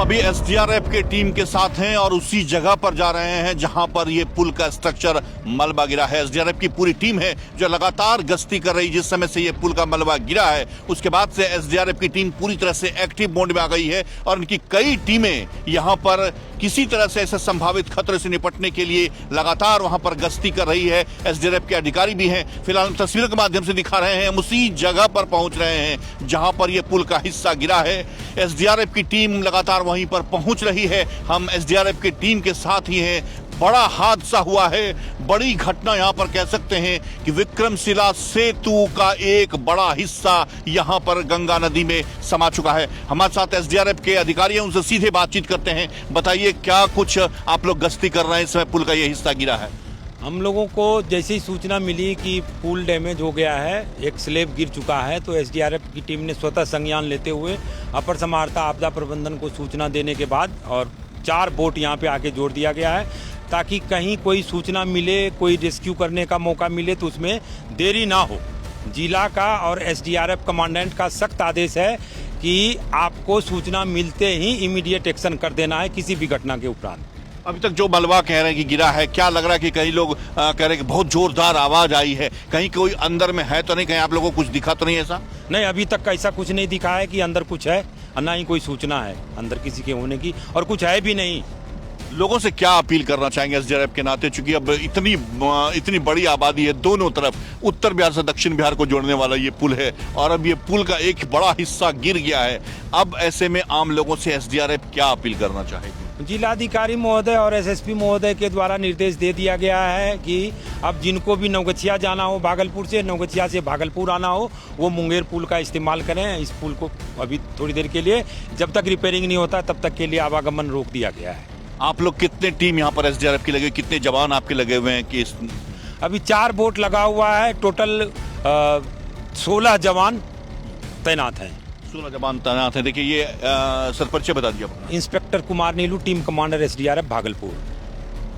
अभी एसडीआरएफ के टीम के साथ हैं और उसी जगह पर जा रहे हैं जहां पर ये पुल का स्ट्रक्चर मलबा गिरा है। एसडीआरएफ की पूरी टीम है जो लगातार गश्ती कर रही, जिस समय से ये पुल का मलबा गिरा है उसके बाद से एसडीआरएफ की टीम पूरी तरह से एक्टिव मोड में आ गई है और उनकी कई टीमें यहां पर किसी तरह से ऐसे संभावित खतरे से निपटने के लिए लगातार वहां पर गश्ती कर रही है। एसडीआरएफ के अधिकारी भी हैं। फिलहाल हम तस्वीरों के माध्यम से दिखा रहे हैं, हम उसी जगह पर पहुंच रहे हैं जहां पर यह पुल का हिस्सा गिरा है। एसडीआरएफ की टीम लगातार वहीं पर पहुंच रही है। हम एसडीआरएफ की टीम के साथ ही हैं। बड़ा हादसा हुआ है, बड़ी घटना यहां पर कह सकते हैं कि विक्रमशिला सेतु का एक बड़ा हिस्सा यहां पर गंगा नदी में समा चुका है। हमारे साथ एसडीआरएफ के अधिकारी हैं, उनसे सीधे बातचीत करते हैं। बताइए क्या कुछ आप लोग गश्ती कर रहे हैं, इस समय पुल का ये हिस्सा गिरा है? हम लोगों को जैसे ही सूचना मिली कि पुल डैमेज हो गया है, एक स्लैब गिर चुका है, तो एसडीआरएफ की टीम ने स्वतः संज्ञान लेते हुए अपर समाहर्ता आपदा प्रबंधन को सूचना देने के बाद और 4 बोट यहाँ पे आके जोड़ दिया गया है ताकि कहीं कोई सूचना मिले, कोई रेस्क्यू करने का मौका मिले तो उसमें देरी ना हो। जिला का और एसडीआरएफ कमांडेंट का सख्त आदेश है कि आपको सूचना मिलते ही इमीडिएट एक्शन कर देना है किसी भी घटना के उपरांत। अभी तक जो मलबा कह रहे हैं कि गिरा है, क्या लग रहा है कि कई लोग कह रहे हैं कि बहुत जोरदार आवाज आई है, कहीं कोई अंदर में है तो नहीं, कहीं आप लोगों को कुछ दिखा तो नहीं ऐसा? नहीं, अभी तक ऐसा कुछ नहीं दिखा है कि अंदर कुछ है, ना ही कोई सूचना है अंदर किसी के होने की, और कुछ है भी नहीं। लोगों से क्या अपील करना चाहेंगे एसडीआरएफ के नाते, चूंकि अब इतनी बड़ी आबादी है दोनों तरफ, उत्तर बिहार से दक्षिण बिहार को जोड़ने वाला ये पुल है और अब ये पुल का एक बड़ा हिस्सा गिर गया है, अब ऐसे में आम लोगों से एसडीआरएफ क्या अपील करना चाहेगी? जिलाधिकारी महोदय और एसएसपी महोदय के द्वारा निर्देश दे दिया गया है कि अब जिनको भी नवगछिया जाना हो भागलपुर से, नवगछिया से भागलपुर आना हो, वो मुंगेर पुल का इस्तेमाल करें। इस पुल को अभी थोड़ी देर के लिए, जब तक रिपेयरिंग नहीं होता तब तक के लिए आवागमन रोक दिया गया है। आप लोग कितने टीम यहाँ पर एसडीआरएफ की लगे, कितने जवान आपके लगे हुए हैं? कि अभी 4 बोट लगा हुआ है, टोटल 16 जवान तैनात हैं। 16 जवान तैनात हैं। देखिए ये सर परिचय बता दीजिए। Inspector Kumar Neelu, team commander SDRF Bhagalpur.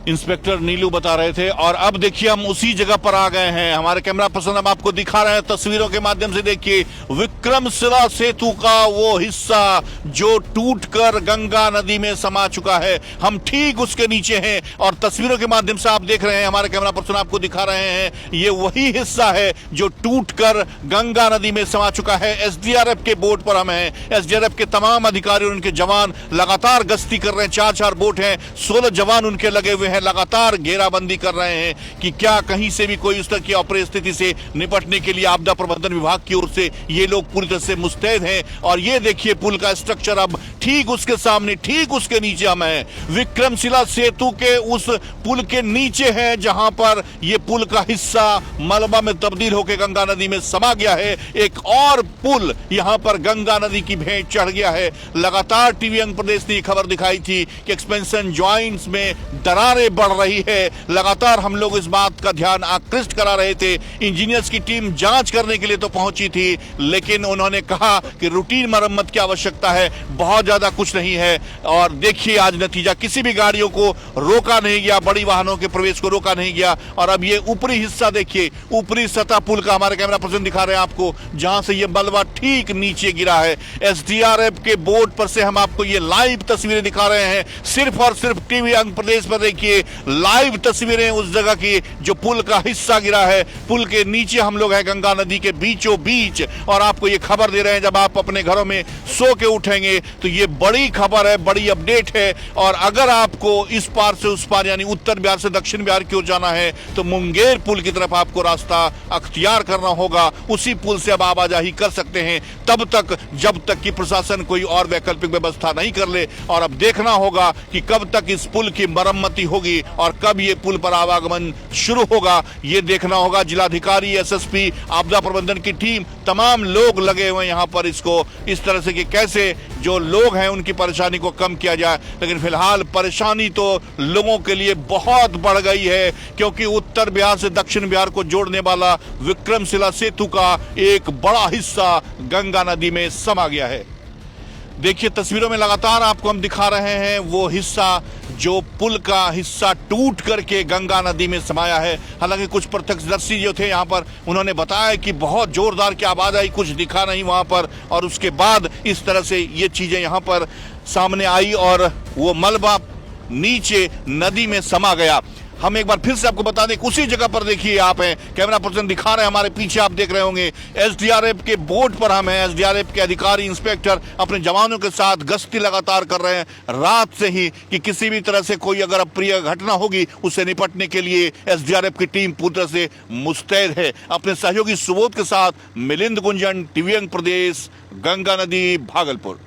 Inspector Neelu बता रहे थे और अब देखिए हम उसी जगह पर आ गए हैं। हमारे कैमरा पर्सन हम आपको दिखा रहे हैं तस्वीरों के माध्यम से। देखिए विक्रमशिला सेतु का वो हिस्सा जो टूटकर गंगा नदी में समा चुका है, हम ठीक उसके नीचे हैं और तस्वीरों के माध्यम से आप देख रहे हैं, हमारे कैमरा पर्सन आपको दिखा रहे हैं, ये वही हिस्सा है जो टूटकर गंगा नदी में समा चुका है। एसडीआरएफ के बोट पर हम हैं। एसडीआरएफ के तमाम अधिकारी और उनके जवान लगातार गश्ती कर रहे हैं। 4 बोट हैं, 16 जवान उनके लगे हुए हैं, लगातार घेराबंदी कर रहे हैं कि क्या कहीं से भी कोई उस तरह की अप्रिय स्थिति से निपटने के लिए आपदा प्रबंधन विभाग की ओर से ये लोग पूरी तरह से मुस्तैद हैं। और ये देखिए पुल का स्ट्रक्चर अब ठीक उसके सामने, ठीक उसके नीचे हम हैं। विक्रमशिला सेतु के उस पुल के नीचे है जहां पर यह पुल का हिस्सा मलबा में तब्दील होकर गंगा नदी में समा गया है। एक और पुल यहां पर गंगा नदी की भेंट चढ़ गया है। लगातार टीवी अंग प्रदेश ने खबर दिखाई थी कि एक्सपेंशन जॉइंट्स में दरारें बढ़ रही है। लगातार हम लोग इस बात का ध्यान आकृष्ट करा रहे थे। इंजीनियर्स की टीम जांच करने के लिए तो पहुंची थी, लेकिन उन्होंने कहा कि रूटीन मरम्मत की आवश्यकता है, बहुत ज्यादा कुछ नहीं है। और देखिए आज नतीजा, किसी भी गाड़ियों को रोका नहीं गया, बड़ी वाहनों के प्रवेश को रोका नहीं गया। और अब ये ऊपरी हिस्सा देखिए, ऊपरी सतह पुल का हमारे कैमरा पर्सन दिखा रहे हैं आपको, जहां से ये मलबा ठीक नीचे गिरा है। एसडीआरएफ के बोट पर से हम आपको ये लाइव तस्वीरें दिखा रहे हैं, सिर्फ और सिर्फ टीवी अंग प्रदेश पर देखिए लाइव तस्वीरें उस जगह की जो पुल का हिस्सा गिरा है। पुल के नीचे हम लोग हैं, गंगा नदी के बीचों बीच, और आपको ये खबर दे रहे हैं। जब आप अपने घरों में सो के उठेंगे तो ये बड़ी खबर है, बड़ी अपडेट है। और अगर आपको इस पार से उस पार यानी उत्तर बिहार से दक्षिण बिहार की ओर जाना है तो मुंगेर पुल की तरफ आपको रास्ता अख्तियार करना होगा। उसी पुल से अब आवाजाही कर सकते हैं तब तक जब तक कि प्रशासन कोई और वैकल्पिक व्यवस्था नहीं कर ले। और अब देखना होगा कि कब तक इस पुल की मरम्मती होगी और कब ये पुल पर आवागमन शुरू होगा, ये देखना होगा। जिलाधिकारी, एसएसपी, आपदा प्रबंधन की टीम, तमाम लोग लगे हुए यहाँ पर इसको इस तरह से कि कैसे जो लोग हैं उनकी परेशानी को कम किया जाए। लेकिन फिलहाल परेशानी तो लोगों के लिए बहुत बढ़ गई है, क्योंकि उत्तर बिहार से दक्षिण बिहार को जोड़ने वाला विक्रमशिला सेतु का एक बड़ा हिस्सा गंगा नदी में समा गया है। देखिए तस्वीरों में लगातार आपको हम दिखा रहे हैं वो हिस्सा जो पुल का हिस्सा टूट करके गंगा नदी में समाया है। हालांकि कुछ प्रत्यक्षदर्शी जो थे यहाँ पर, उन्होंने बताया कि बहुत जोरदार की आवाज आई, कुछ दिखा नहीं वहां पर, और उसके बाद इस तरह से ये चीजें यहाँ पर सामने आई और वो मलबा नीचे नदी में समा गया। हम एक बार फिर से आपको बता दें, उसी जगह पर देखिए आप हैं, कैमरा पर्सन दिखा रहे हैं हमारे पीछे, आप देख रहे होंगे एसडीआरएफ के बोट पर हम हैं। एसडीआरएफ के अधिकारी इंस्पेक्टर अपने जवानों के साथ गश्ती लगातार कर रहे हैं रात से ही, कि किसी भी तरह से कोई अगर अप्रिय घटना होगी उससे निपटने के लिए एसडीआरएफ की टीम पूरी तरह से मुस्तैद है। अपने सहयोगी सुबोध के साथ मिलिंद गुंजन, टीवी अंग प्रदेश, गंगा नदी, भागलपुर।